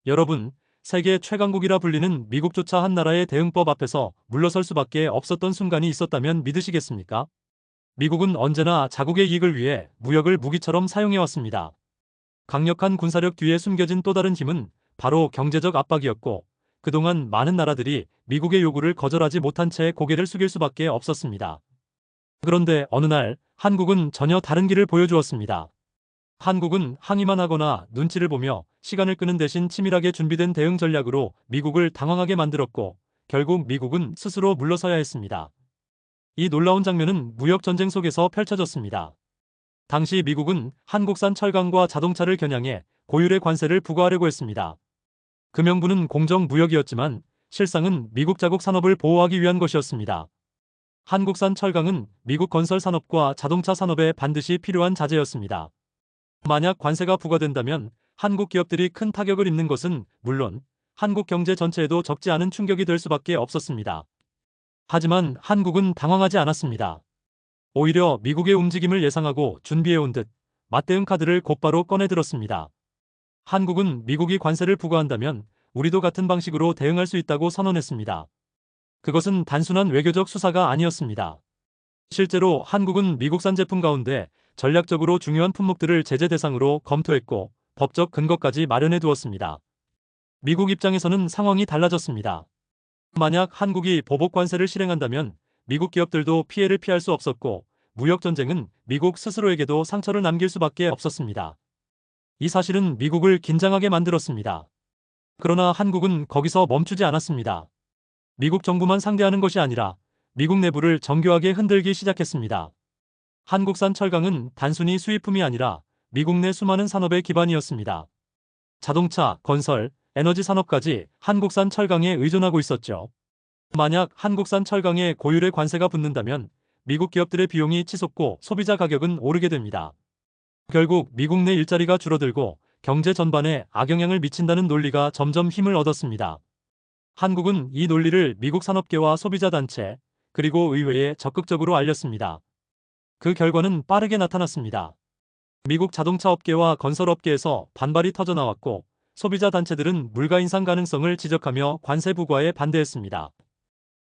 여러분, 세계 최강국이라 불리는 미국조차 한 나라의 대응법 앞에서 물러설 수밖에 없었던 순간이 있었다면 믿으시겠습니까? 미국은 언제나 자국의 이익을 위해 무역을 무기처럼 사용해왔습니다. 강력한 군사력 뒤에 숨겨진 또 다른 힘은 바로 경제적 압박이었고, 그동안 많은 나라들이 미국의 요구를 거절하지 못한 채 고개를 숙일 수밖에 없었습니다. 그런데 어느 날 한국은 전혀 다른 길을 보여주었습니다. 한국은 항의만 하거나 눈치를 보며 시간을 끄는 대신 치밀하게 준비된 대응 전략으로 미국을 당황하게 만들었고, 결국 미국은 스스로 물러서야 했습니다. 이 놀라운 장면은 무역 전쟁 속에서 펼쳐졌습니다. 당시 미국은 한국산 철강과 자동차를 겨냥해 고율의 관세를 부과하려고 했습니다. 그 명분은 공정무역이었지만 실상은 미국 자국 산업을 보호하기 위한 것이었습니다. 한국산 철강은 미국 건설 산업과 자동차 산업에 반드시 필요한 자재였습니다. 만약 관세가 부과된다면 한국 기업들이 큰 타격을 입는 것은 물론 한국 경제 전체에도 적지 않은 충격이 될 수밖에 없었습니다. 하지만 한국은 당황하지 않았습니다. 오히려 미국의 움직임을 예상하고 준비해온 듯 맞대응 카드를 곧바로 꺼내들었습니다. 한국은 미국이 관세를 부과한다면 우리도 같은 방식으로 대응할 수 있다고 선언했습니다. 그것은 단순한 외교적 수사가 아니었습니다. 실제로 한국은 미국산 제품 가운데 전략적으로 중요한 품목들을 제재 대상으로 검토했고 법적 근거까지 마련해 두었습니다. 미국 입장에서는 상황이 달라졌습니다. 만약 한국이 보복 관세를 실행한다면 미국 기업들도 피해를 피할 수 없었고, 무역 전쟁은 미국 스스로에게도 상처를 남길 수밖에 없었습니다. 이 사실은 미국을 긴장하게 만들었습니다. 그러나 한국은 거기서 멈추지 않았습니다. 미국 정부만 상대하는 것이 아니라 미국 내부를 정교하게 흔들기 시작했습니다. 한국산 철강은 단순히 수입품이 아니라 미국 내 수많은 산업의 기반이었습니다. 자동차, 건설, 에너지 산업까지 한국산 철강에 의존하고 있었죠. 만약 한국산 철강에 고율의 관세가 붙는다면 미국 기업들의 비용이 치솟고 소비자 가격은 오르게 됩니다. 결국 미국 내 일자리가 줄어들고 경제 전반에 악영향을 미친다는 논리가 점점 힘을 얻었습니다. 한국은 이 논리를 미국 산업계와 소비자 단체, 그리고 의회에 적극적으로 알렸습니다. 그 결과는 빠르게 나타났습니다. 미국 자동차 업계와 건설 업계에서 반발이 터져나왔고, 소비자 단체들은 물가 인상 가능성을 지적하며 관세 부과에 반대했습니다.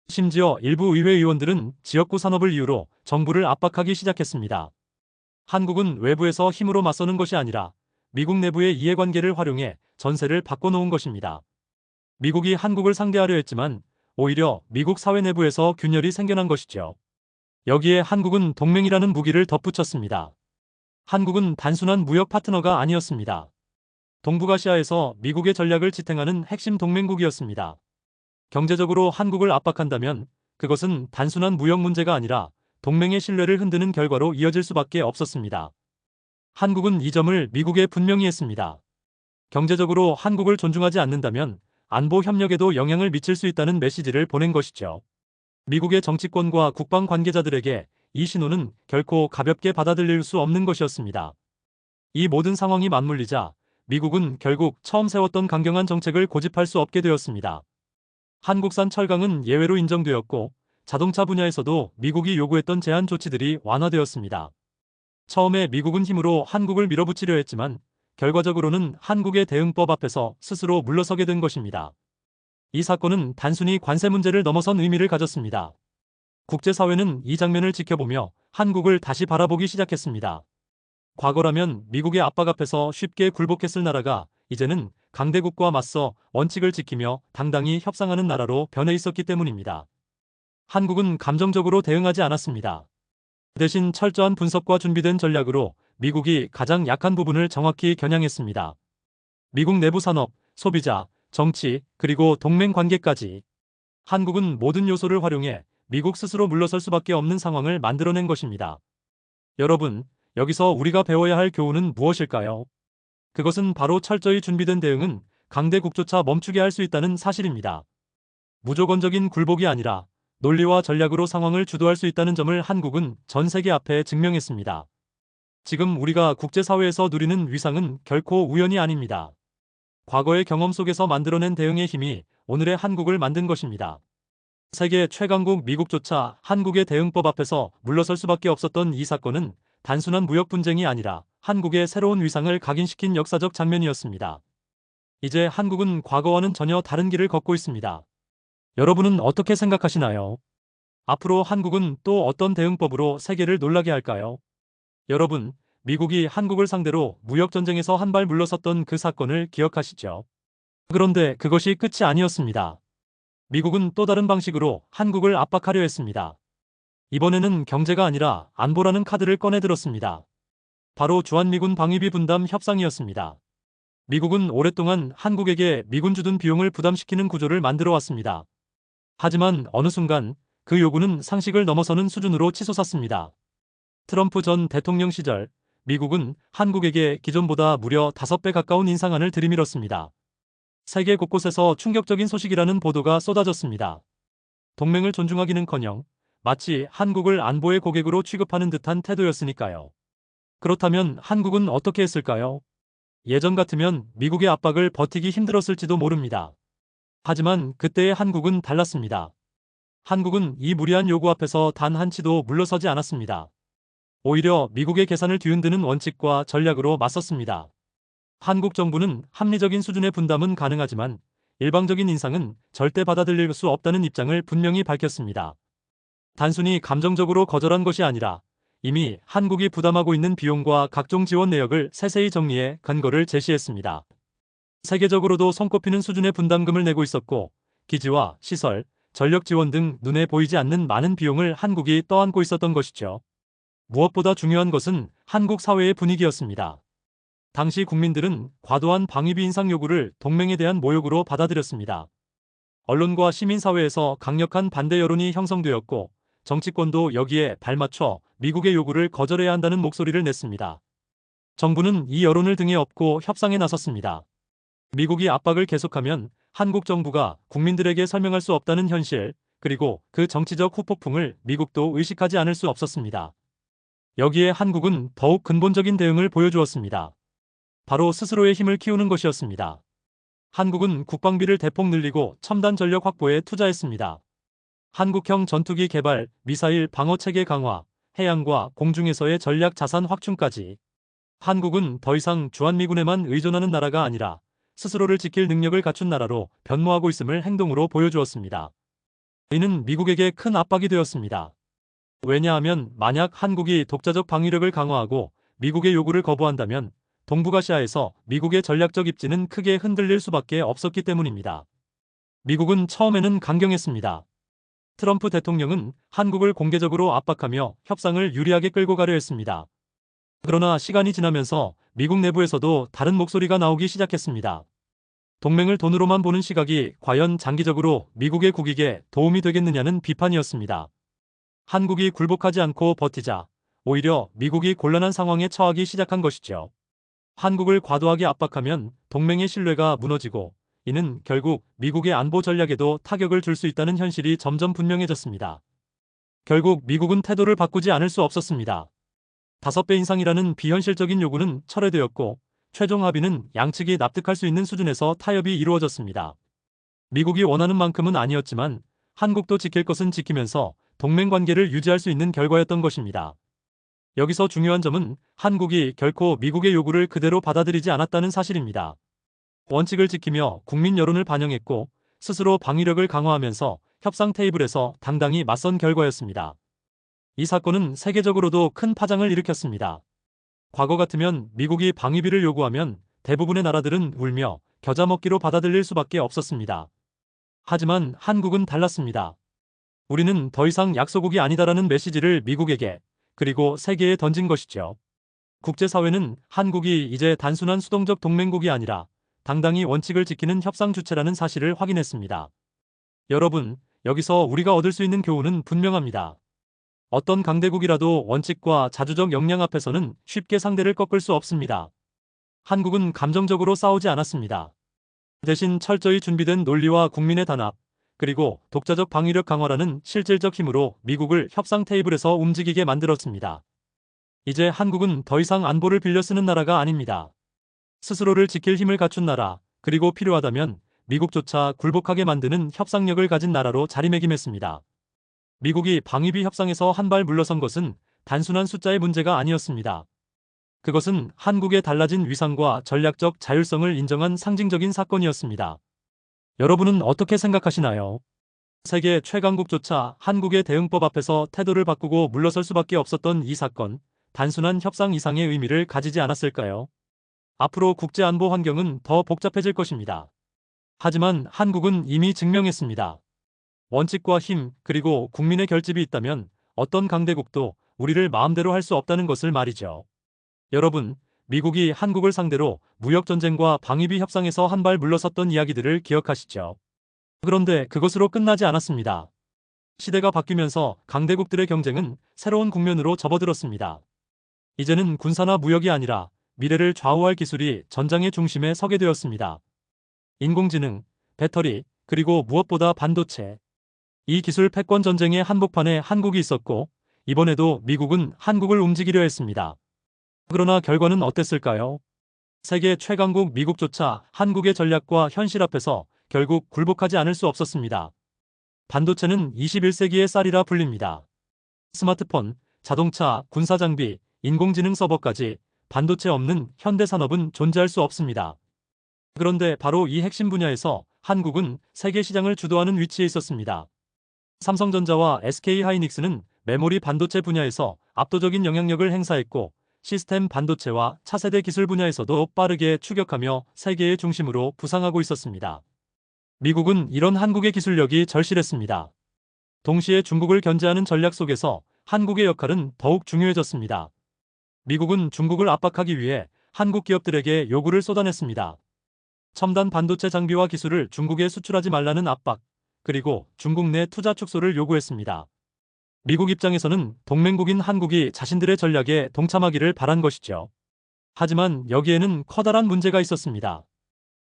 심지어 일부 의회 의원들은 지역구 산업을 이유로 정부를 압박하기 시작했습니다. 한국은 외부에서 힘으로 맞서는 것이 아니라 미국 내부의 이해관계를 활용해 전세를 바꿔놓은 것입니다. 미국이 한국을 상대하려 했지만 오히려 미국 사회 내부에서 균열이 생겨난 것이죠. 여기에 한국은 동맹이라는 무기를 덧붙였습니다. 한국은 단순한 무역 파트너가 아니었습니다. 동북아시아에서 미국의 전략을 지탱하는 핵심 동맹국이었습니다. 경제적으로 한국을 압박한다면 그것은 단순한 무역 문제가 아니라 동맹의 신뢰를 흔드는 결과로 이어질 수밖에 없었습니다. 한국은 이 점을 미국에 분명히 했습니다. 경제적으로 한국을 존중하지 않는다면 안보 협력에도 영향을 미칠 수 있다는 메시지를 보낸 것이죠. 미국의 정치권과 국방 관계자들에게 이 신호는 결코 가볍게 받아들일 수 없는 것이었습니다. 이 모든 상황이 맞물리자 미국은 결국 처음 세웠던 강경한 정책을 고집할 수 없게 되었습니다. 한국산 철강은 예외로 인정되었고, 자동차 분야에서도 미국이 요구했던 제한 조치들이 완화되었습니다. 처음에 미국은 힘으로 한국을 밀어붙이려 했지만 결과적으로는 한국의 대응법 앞에서 스스로 물러서게 된 것입니다. 이 사건은 단순히 관세 문제를 넘어선 의미를 가졌습니다. 국제사회는 이 장면을 지켜보며 한국을 다시 바라보기 시작했습니다. 과거라면 미국의 압박 앞에서 쉽게 굴복했을 나라가 이제는 강대국과 맞서 원칙을 지키며 당당히 협상하는 나라로 변해 있었기 때문입니다. 한국은 감정적으로 대응하지 않았습니다. 대신 철저한 분석과 준비된 전략으로 미국이 가장 약한 부분을 정확히 겨냥했습니다. 미국 내부 산업, 소비자, 정치, 그리고 동맹 관계까지 한국은 모든 요소를 활용해 미국 스스로 물러설 수밖에 없는 상황을 만들어낸 것입니다. 여러분, 여기서 우리가 배워야 할 교훈은 무엇일까요? 그것은 바로 철저히 준비된 대응은 강대국조차 멈추게 할 수 있다는 사실입니다. 무조건적인 굴복이 아니라 논리와 전략으로 상황을 주도할 수 있다는 점을 한국은 전 세계 앞에 증명했습니다. 지금 우리가 국제사회에서 누리는 위상은 결코 우연이 아닙니다. 과거의 경험 속에서 만들어낸 대응의 힘이 오늘의 한국을 만든 것입니다. 세계 최강국 미국조차 한국의 대응법 앞에서 물러설 수밖에 없었던 이 사건은 단순한 무역 분쟁이 아니라 한국의 새로운 위상을 각인시킨 역사적 장면이었습니다. 이제 한국은 과거와는 전혀 다른 길을 걷고 있습니다. 여러분은 어떻게 생각하시나요? 앞으로 한국은 또 어떤 대응법으로 세계를 놀라게 할까요? 여러분, 미국이 한국을 상대로 무역전쟁에서 한 발 물러섰던 그 사건을 기억하시죠? 그런데 그것이 끝이 아니었습니다. 미국은 또 다른 방식으로 한국을 압박하려 했습니다. 이번에는 경제가 아니라 안보라는 카드를 꺼내들었습니다. 바로 주한미군 방위비 분담 협상이었습니다. 미국은 오랫동안 한국에게 미군 주둔 비용을 부담시키는 구조를 만들어 왔습니다. 하지만 어느 순간 그 요구는 상식을 넘어서는 수준으로 치솟았습니다. 트럼프 전 대통령 시절 미국은 한국에게 기존보다 무려 5배 가까운 인상안을 들이밀었습니다. 세계 곳곳에서 충격적인 소식이라는 보도가 쏟아졌습니다. 동맹을 존중하기는커녕 마치 한국을 안보의 고객으로 취급하는 듯한 태도였으니까요. 그렇다면 한국은 어떻게 했을까요? 예전 같으면 미국의 압박을 버티기 힘들었을지도 모릅니다. 하지만 그때의 한국은 달랐습니다. 한국은 이 무리한 요구 앞에서 단 한치도 물러서지 않았습니다. 오히려 미국의 계산을 뒤흔드는 원칙과 전략으로 맞섰습니다. 한국 정부는 합리적인 수준의 분담은 가능하지만 일방적인 인상은 절대 받아들일 수 없다는 입장을 분명히 밝혔습니다. 단순히 감정적으로 거절한 것이 아니라 이미 한국이 부담하고 있는 비용과 각종 지원 내역을 세세히 정리해 근거를 제시했습니다. 세계적으로도 손꼽히는 수준의 분담금을 내고 있었고 기지와 시설, 전력 지원 등 눈에 보이지 않는 많은 비용을 한국이 떠안고 있었던 것이죠. 무엇보다 중요한 것은 한국 사회의 분위기였습니다. 당시 국민들은 과도한 방위비 인상 요구를 동맹에 대한 모욕으로 받아들였습니다. 언론과 시민사회에서 강력한 반대 여론이 형성되었고 정치권도 여기에 발맞춰 미국의 요구를 거절해야 한다는 목소리를 냈습니다. 정부는 이 여론을 등에 업고 협상에 나섰습니다. 미국이 압박을 계속하면 한국 정부가 국민들에게 설명할 수 없다는 현실, 그리고 그 정치적 후폭풍을 미국도 의식하지 않을 수 없었습니다. 여기에 한국은 더욱 근본적인 대응을 보여주었습니다. 바로 스스로의 힘을 키우는 것이었습니다. 한국은 국방비를 대폭 늘리고 첨단 전력 확보에 투자했습니다. 한국형 전투기 개발, 미사일 방어 체계 강화, 해양과 공중에서의 전략 자산 확충까지. 한국은 더 이상 주한미군에만 의존하는 나라가 아니라 스스로를 지킬 능력을 갖춘 나라로 변모하고 있음을 행동으로 보여주었습니다. 이는 미국에게 큰 압박이 되었습니다. 왜냐하면 만약 한국이 독자적 방위력을 강화하고 미국의 요구를 거부한다면 동북아시아에서 미국의 전략적 입지는 크게 흔들릴 수밖에 없었기 때문입니다. 미국은 처음에는 강경했습니다. 트럼프 대통령은 한국을 공개적으로 압박하며 협상을 유리하게 끌고 가려 했습니다. 그러나 시간이 지나면서 미국 내부에서도 다른 목소리가 나오기 시작했습니다. 동맹을 돈으로만 보는 시각이 과연 장기적으로 미국의 국익에 도움이 되겠느냐는 비판이었습니다. 한국이 굴복하지 않고 버티자 오히려 미국이 곤란한 상황에 처하기 시작한 것이죠. 한국을 과도하게 압박하면 동맹의 신뢰가 무너지고 이는 결국 미국의 안보 전략에도 타격을 줄 수 있다는 현실이 점점 분명해졌습니다. 결국 미국은 태도를 바꾸지 않을 수 없었습니다. 5배 인상이라는 비현실적인 요구는 철회되었고 최종 합의는 양측이 납득할 수 있는 수준에서 타협이 이루어졌습니다. 미국이 원하는 만큼은 아니었지만 한국도 지킬 것은 지키면서 동맹 관계를 유지할 수 있는 결과였던 것입니다. 여기서 중요한 점은 한국이 결코 미국의 요구를 그대로 받아들이지 않았다는 사실입니다. 원칙을 지키며 국민 여론을 반영했고 스스로 방위력을 강화하면서 협상 테이블에서 당당히 맞선 결과였습니다. 이 사건은 세계적으로도 큰 파장을 일으켰습니다. 과거 같으면 미국이 방위비를 요구하면 대부분의 나라들은 울며 겨자 먹기로 받아들일 수밖에 없었습니다. 하지만 한국은 달랐습니다. 우리는 더 이상 약소국이 아니다라는 메시지를 미국에게 그리고 세계에 던진 것이죠. 국제사회는 한국이 이제 단순한 수동적 동맹국이 아니라 당당히 원칙을 지키는 협상 주체라는 사실을 확인했습니다. 여러분, 여기서 우리가 얻을 수 있는 교훈은 분명합니다. 어떤 강대국이라도 원칙과 자주적 역량 앞에서는 쉽게 상대를 꺾을 수 없습니다. 한국은 감정적으로 싸우지 않았습니다. 대신 철저히 준비된 논리와 국민의 단합, 그리고 독자적 방위력 강화라는 실질적 힘으로 미국을 협상 테이블에서 움직이게 만들었습니다. 이제 한국은 더 이상 안보를 빌려 쓰는 나라가 아닙니다. 스스로를 지킬 힘을 갖춘 나라, 그리고 필요하다면 미국조차 굴복하게 만드는 협상력을 가진 나라로 자리매김했습니다. 미국이 방위비 협상에서 한 발 물러선 것은 단순한 숫자의 문제가 아니었습니다. 그것은 한국의 달라진 위상과 전략적 자율성을 인정한 상징적인 사건이었습니다. 여러분은 어떻게 생각하시나요? 세계 최강국조차 한국의 대응법 앞에서 태도를 바꾸고 물러설 수밖에 없었던 이 사건, 단순한 협상 이상의 의미를 가지지 않았을까요? 앞으로 국제 안보 환경은 더 복잡해질 것입니다. 하지만 한국은 이미 증명했습니다. 원칙과 힘, 그리고 국민의 결집이 있다면 어떤 강대국도 우리를 마음대로 할 수 없다는 것을 말이죠. 여러분, 미국이 한국을 상대로 무역전쟁과 방위비 협상에서 한 발 물러섰던 이야기들을 기억하시죠? 그런데 그것으로 끝나지 않았습니다. 시대가 바뀌면서 강대국들의 경쟁은 새로운 국면으로 접어들었습니다. 이제는 군사나 무역이 아니라 미래를 좌우할 기술이 전장의 중심에 서게 되었습니다. 인공지능, 배터리, 그리고 무엇보다 반도체. 이 기술 패권 전쟁의 한복판에 한국이 있었고, 이번에도 미국은 한국을 움직이려 했습니다. 그러나 결과는 어땠을까요? 세계 최강국 미국조차 한국의 전략과 현실 앞에서 결국 굴복하지 않을 수 없었습니다. 반도체는 21세기의 쌀이라 불립니다. 스마트폰, 자동차, 군사장비, 인공지능 서버까지 반도체 없는 현대 산업은 존재할 수 없습니다. 그런데 바로 이 핵심 분야에서 한국은 세계 시장을 주도하는 위치에 있었습니다. 삼성전자와 SK하이닉스는 메모리 반도체 분야에서 압도적인 영향력을 행사했고, 시스템 반도체와 차세대 기술 분야에서도 빠르게 추격하며 세계의 중심으로 부상하고 있었습니다. 미국은 이런 한국의 기술력이 절실했습니다. 동시에 중국을 견제하는 전략 속에서 한국의 역할은 더욱 중요해졌습니다. 미국은 중국을 압박하기 위해 한국 기업들에게 요구를 쏟아냈습니다. 첨단 반도체 장비와 기술을 중국에 수출하지 말라는 압박, 그리고 중국 내 투자 축소를 요구했습니다. 미국 입장에서는 동맹국인 한국이 자신들의 전략에 동참하기를 바란 것이죠. 하지만 여기에는 커다란 문제가 있었습니다.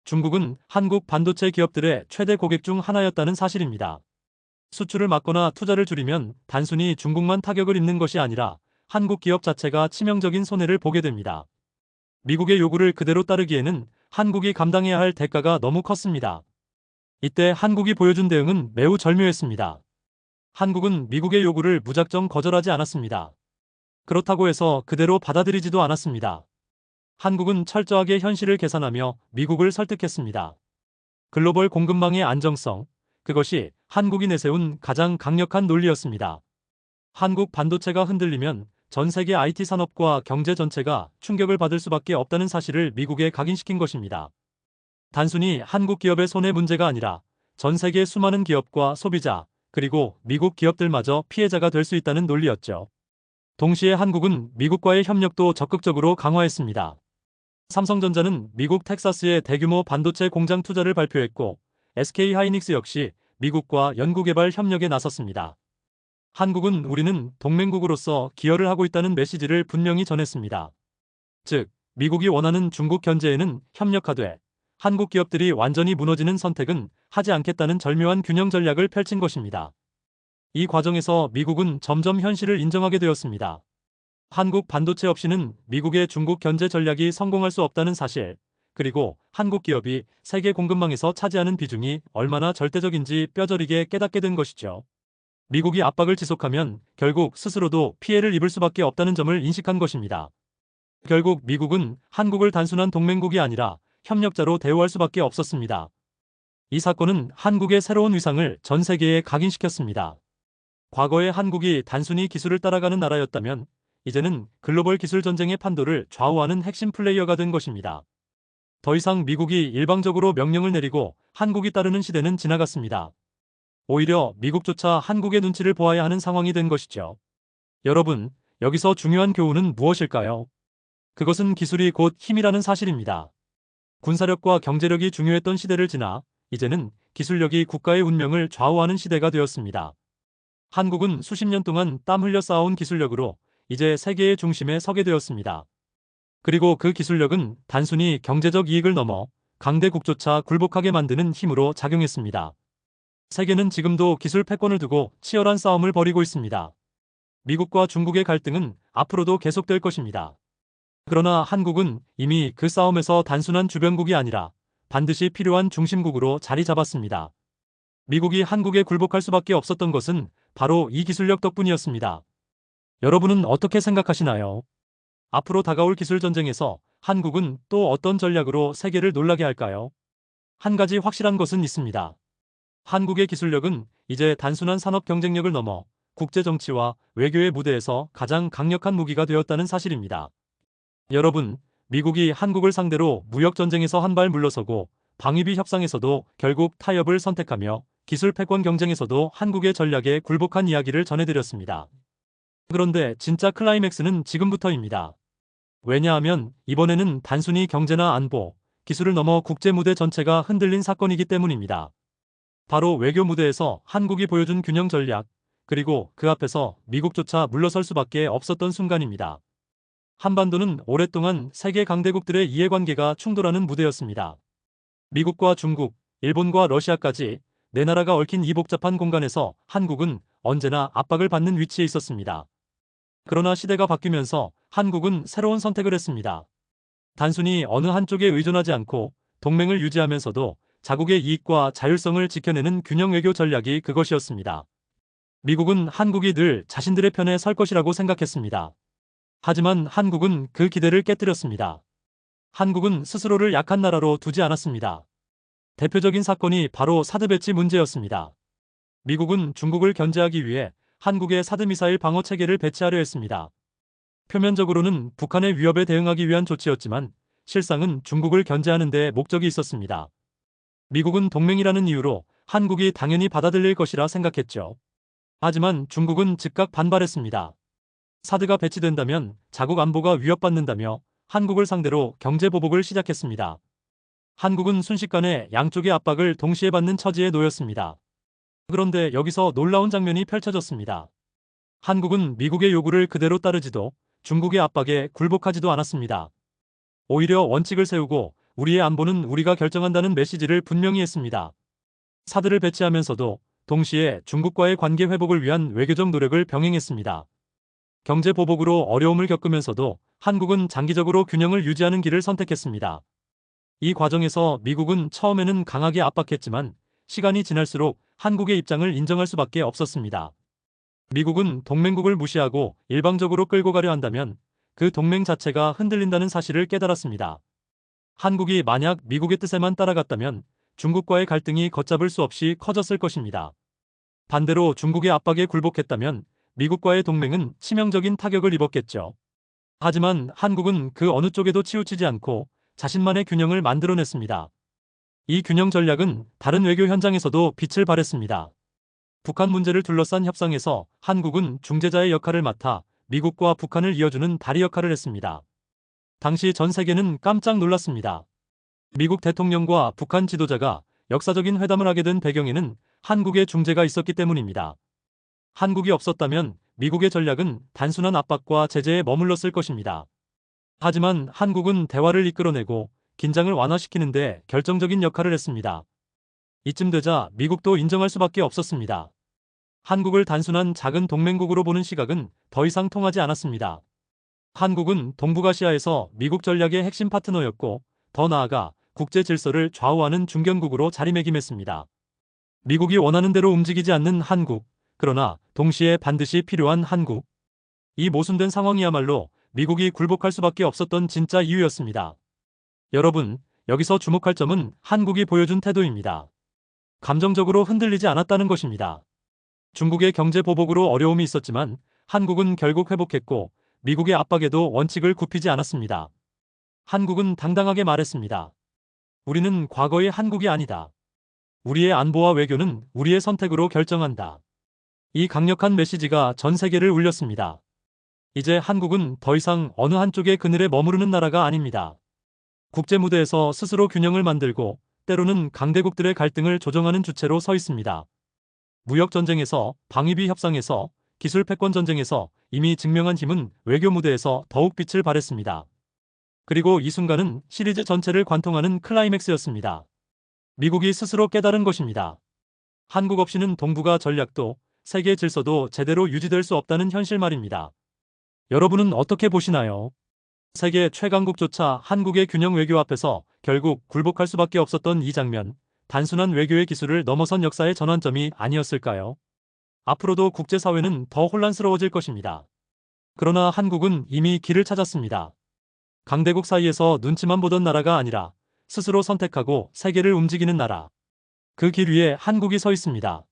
중국은 한국 반도체 기업들의 최대 고객 중 하나였다는 사실입니다. 수출을 막거나 투자를 줄이면 단순히 중국만 타격을 입는 것이 아니라 한국 기업 자체가 치명적인 손해를 보게 됩니다. 미국의 요구를 그대로 따르기에는 한국이 감당해야 할 대가가 너무 컸습니다. 이때 한국이 보여준 대응은 매우 절묘했습니다. 한국은 미국의 요구를 무작정 거절하지 않았습니다. 그렇다고 해서 그대로 받아들이지도 않았습니다. 한국은 철저하게 현실을 계산하며 미국을 설득했습니다. 글로벌 공급망의 안정성, 그것이 한국이 내세운 가장 강력한 논리였습니다. 한국 반도체가 흔들리면 전 세계 IT 산업과 경제 전체가 충격을 받을 수밖에 없다는 사실을 미국에 각인시킨 것입니다. 단순히 한국 기업의 손해 문제가 아니라 전 세계 수많은 기업과 소비자, 그리고 미국 기업들마저 피해자가 될 수 있다는 논리였죠. 동시에 한국은 미국과의 협력도 적극적으로 강화했습니다. 삼성전자는 미국 텍사스에 대규모 반도체 공장 투자를 발표했고, SK하이닉스 역시 미국과 연구개발 협력에 나섰습니다. 한국은 우리는 동맹국으로서 기여를 하고 있다는 메시지를 분명히 전했습니다. 즉, 미국이 원하는 중국 견제에는 협력하되 한국 기업들이 완전히 무너지는 선택은 하지 않겠다는 절묘한 균형 전략을 펼친 것입니다. 이 과정에서 미국은 점점 현실을 인정하게 되었습니다. 한국 반도체 없이는 미국의 중국 견제 전략이 성공할 수 없다는 사실, 그리고 한국 기업이 세계 공급망에서 차지하는 비중이 얼마나 절대적인지 뼈저리게 깨닫게 된 것이죠. 미국이 압박을 지속하면 결국 스스로도 피해를 입을 수밖에 없다는 점을 인식한 것입니다. 결국 미국은 한국을 단순한 동맹국이 아니라 협력자로 대우할 수밖에 없었습니다. 이 사건은 한국의 새로운 위상을 전 세계에 각인시켰습니다. 과거에 한국이 단순히 기술을 따라가는 나라였다면 이제는 글로벌 기술 전쟁의 판도를 좌우하는 핵심 플레이어가 된 것입니다. 더 이상 미국이 일방적으로 명령을 내리고 한국이 따르는 시대는 지나갔습니다. 오히려 미국조차 한국의 눈치를 보아야 하는 상황이 된 것이죠. 여러분, 여기서 중요한 교훈은 무엇일까요? 그것은 기술이 곧 힘이라는 사실입니다. 군사력과 경제력이 중요했던 시대를 지나 이제는 기술력이 국가의 운명을 좌우하는 시대가 되었습니다. 한국은 수십 년 동안 땀 흘려 쌓아온 기술력으로 이제 세계의 중심에 서게 되었습니다. 그리고 그 기술력은 단순히 경제적 이익을 넘어 강대국조차 굴복하게 만드는 힘으로 작용했습니다. 세계는 지금도 기술 패권을 두고 치열한 싸움을 벌이고 있습니다. 미국과 중국의 갈등은 앞으로도 계속될 것입니다. 그러나 한국은 이미 그 싸움에서 단순한 주변국이 아니라 반드시 필요한 중심국으로 자리 잡았습니다. 미국이 한국에 굴복할 수밖에 없었던 것은 바로 이 기술력 덕분이었습니다. 여러분은 어떻게 생각하시나요? 앞으로 다가올 기술 전쟁에서 한국은 또 어떤 전략으로 세계를 놀라게 할까요? 한 가지 확실한 것은 있습니다. 한국의 기술력은 이제 단순한 산업 경쟁력을 넘어 국제 정치와 외교의 무대에서 가장 강력한 무기가 되었다는 사실입니다. 여러분, 미국이 한국을 상대로 무역 전쟁에서 한 발 물러서고 방위비 협상에서도 결국 타협을 선택하며 기술 패권 경쟁에서도 한국의 전략에 굴복한 이야기를 전해드렸습니다. 그런데 진짜 클라이맥스는 지금부터입니다. 왜냐하면 이번에는 단순히 경제나 안보, 기술을 넘어 국제 무대 전체가 흔들린 사건이기 때문입니다. 바로 외교 무대에서 한국이 보여준 균형 전략, 그리고 그 앞에서 미국조차 물러설 수밖에 없었던 순간입니다. 한반도는 오랫동안 세계 강대국들의 이해관계가 충돌하는 무대였습니다. 미국과 중국, 일본과 러시아까지 네 나라가 얽힌 이 복잡한 공간에서 한국은 언제나 압박을 받는 위치에 있었습니다. 그러나 시대가 바뀌면서 한국은 새로운 선택을 했습니다. 단순히 어느 한쪽에 의존하지 않고 동맹을 유지하면서도 자국의 이익과 자율성을 지켜내는 균형 외교 전략이 그것이었습니다. 미국은 한국이 늘 자신들의 편에 설 것이라고 생각했습니다. 하지만 한국은 그 기대를 깨뜨렸습니다. 한국은 스스로를 약한 나라로 두지 않았습니다. 대표적인 사건이 바로 사드 배치 문제였습니다. 미국은 중국을 견제하기 위해 한국의 사드 미사일 방어 체계를 배치하려 했습니다. 표면적으로는 북한의 위협에 대응하기 위한 조치였지만 실상은 중국을 견제하는 데 목적이 있었습니다. 미국은 동맹이라는 이유로 한국이 당연히 받아들일 것이라 생각했죠. 하지만 중국은 즉각 반발했습니다. 사드가 배치된다면 자국 안보가 위협받는다며 한국을 상대로 경제 보복을 시작했습니다. 한국은 순식간에 양쪽의 압박을 동시에 받는 처지에 놓였습니다. 그런데 여기서 놀라운 장면이 펼쳐졌습니다. 한국은 미국의 요구를 그대로 따르지도 중국의 압박에 굴복하지도 않았습니다. 오히려 원칙을 세우고 우리의 안보는 우리가 결정한다는 메시지를 분명히 했습니다. 사드를 배치하면서도 동시에 중국과의 관계 회복을 위한 외교적 노력을 병행했습니다. 경제 보복으로 어려움을 겪으면서도 한국은 장기적으로 균형을 유지하는 길을 선택했습니다. 이 과정에서 미국은 처음에는 강하게 압박했지만 시간이 지날수록 한국의 입장을 인정할 수밖에 없었습니다. 미국은 동맹국을 무시하고 일방적으로 끌고 가려 한다면 그 동맹 자체가 흔들린다는 사실을 깨달았습니다. 한국이 만약 미국의 뜻에만 따라갔다면 중국과의 갈등이 걷잡을 수 없이 커졌을 것입니다. 반대로 중국의 압박에 굴복했다면 미국과의 동맹은 치명적인 타격을 입었겠죠. 하지만 한국은 그 어느 쪽에도 치우치지 않고 자신만의 균형을 만들어냈습니다. 이 균형 전략은 다른 외교 현장에서도 빛을 발했습니다. 북한 문제를 둘러싼 협상에서 한국은 중재자의 역할을 맡아 미국과 북한을 이어주는 다리 역할을 했습니다. 당시 전 세계는 깜짝 놀랐습니다. 미국 대통령과 북한 지도자가 역사적인 회담을 하게 된 배경에는 한국의 중재가 있었기 때문입니다. 한국이 없었다면 미국의 전략은 단순한 압박과 제재에 머물렀을 것입니다. 하지만 한국은 대화를 이끌어내고 긴장을 완화시키는 데 결정적인 역할을 했습니다. 이쯤 되자 미국도 인정할 수밖에 없었습니다. 한국을 단순한 작은 동맹국으로 보는 시각은 더 이상 통하지 않았습니다. 한국은 동북아시아에서 미국 전략의 핵심 파트너였고 더 나아가 국제 질서를 좌우하는 중견국으로 자리매김했습니다. 미국이 원하는 대로 움직이지 않는 한국, 그러나 동시에 반드시 필요한 한국. 이 모순된 상황이야말로 미국이 굴복할 수밖에 없었던 진짜 이유였습니다. 여러분, 여기서 주목할 점은 한국이 보여준 태도입니다. 감정적으로 흔들리지 않았다는 것입니다. 중국의 경제 보복으로 어려움이 있었지만 한국은 결국 회복했고 미국의 압박에도 원칙을 굽히지 않았습니다. 한국은 당당하게 말했습니다. 우리는 과거의 한국이 아니다. 우리의 안보와 외교는 우리의 선택으로 결정한다. 이 강력한 메시지가 전 세계를 울렸습니다. 이제 한국은 더 이상 어느 한쪽의 그늘에 머무르는 나라가 아닙니다. 국제 무대에서 스스로 균형을 만들고 때로는 강대국들의 갈등을 조정하는 주체로 서 있습니다. 무역 전쟁에서, 방위비 협상에서, 기술 패권 전쟁에서 이미 증명한 힘은 외교 무대에서 더욱 빛을 발했습니다. 그리고 이 순간은 시리즈 전체를 관통하는 클라이맥스였습니다. 미국이 스스로 깨달은 것입니다. 한국 없이는 동북아 전략도 세계 질서도 제대로 유지될 수 없다는 현실 말입니다. 여러분은 어떻게 보시나요? 세계 최강국조차 한국의 균형 외교 앞에서 결국 굴복할 수밖에 없었던 이 장면, 단순한 외교의 기술을 넘어선 역사의 전환점이 아니었을까요? 앞으로도 국제사회는 더 혼란스러워질 것입니다. 그러나 한국은 이미 길을 찾았습니다. 강대국 사이에서 눈치만 보던 나라가 아니라 스스로 선택하고 세계를 움직이는 나라. 그 길 위에 한국이 서 있습니다.